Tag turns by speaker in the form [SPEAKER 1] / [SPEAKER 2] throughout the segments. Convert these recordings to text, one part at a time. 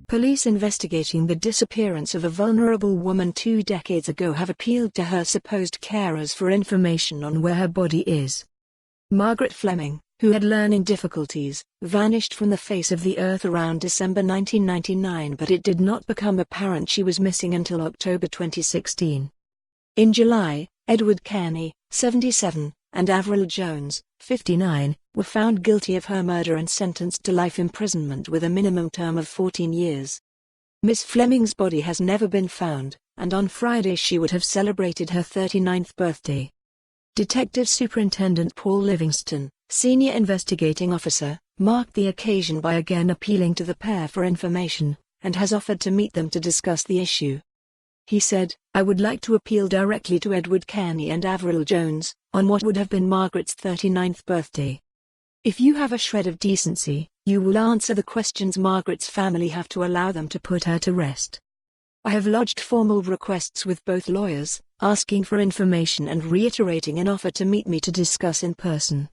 [SPEAKER 1] Police investigating the disappearance of a vulnerable woman 2 decades ago have appealed to her supposed carers for information on where her body is. Margaret Fleming, who had learning difficulties, vanished from the face of the earth around December 1999, but it did not become apparent she was missing until October 2016. In July, Edward Cairney, 77, and Avril Jones, 59, were found guilty of her murder and sentenced to life imprisonment with a minimum term of 14 years. Miss Fleming's body has never been found, and on Friday she would have celebrated her 39th birthday. Detective Superintendent Paul Livingstone, senior investigating officer, marked the occasion by again appealing to the pair for information, and has offered to meet them to discuss the issue. He said, "I would like to appeal directly to Edward Cairney and Avril Jones, on what would have been Margaret's 39th birthday. If you have a shred of decency, you will answer the questions Margaret's family have to allow them to put her to rest. I have lodged formal requests with both lawyers, asking for information and reiterating an offer to meet me to discuss in person.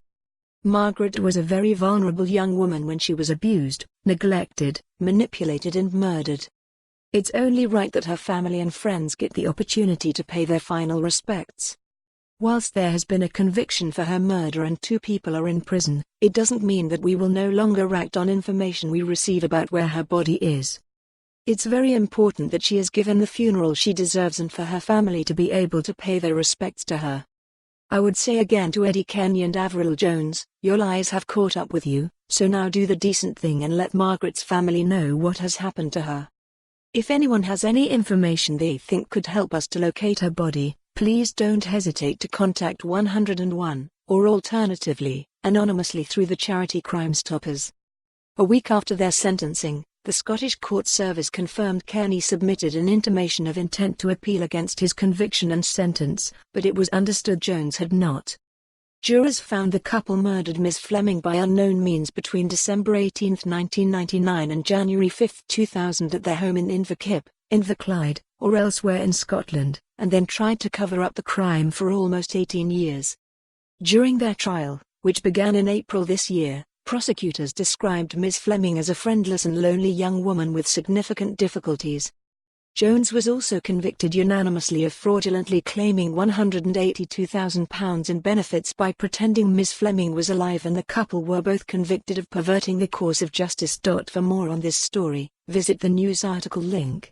[SPEAKER 1] Margaret was a very vulnerable young woman when she was abused, neglected, manipulated and murdered. It's only right that her family and friends get the opportunity to pay their final respects. Whilst there has been a conviction for her murder and 2 people are in prison, it doesn't mean that we will no longer act on information we receive about where her body is. It's very important that she is given the funeral she deserves and for her family to be able to pay their respects to her. I would say again to Eddie Cairney and Avril Jones, your lies have caught up with you, so now do the decent thing and let Margaret's family know what has happened to her. If anyone has any information they think could help us to locate her body, please don't hesitate to contact 101, or alternatively, anonymously through the charity Crime Stoppers." A week after their sentencing, the Scottish Court Service confirmed Cairney submitted an intimation of intent to appeal against his conviction and sentence, but it was understood Jones had not. Jurors found the couple murdered Ms. Fleming by unknown means between December 18, 1999 and January 5, 2000 at their home in Inverkip, Inverclyde, or elsewhere in Scotland, and then tried to cover up the crime for almost 18 years. During their trial, which began in April this year, prosecutors described Ms. Fleming as a friendless and lonely young woman with significant difficulties. Jones was also convicted unanimously of fraudulently claiming £182,000 in benefits by pretending Ms. Fleming was alive, and the couple were both convicted of perverting the course of justice. For more on this story, visit the news article link.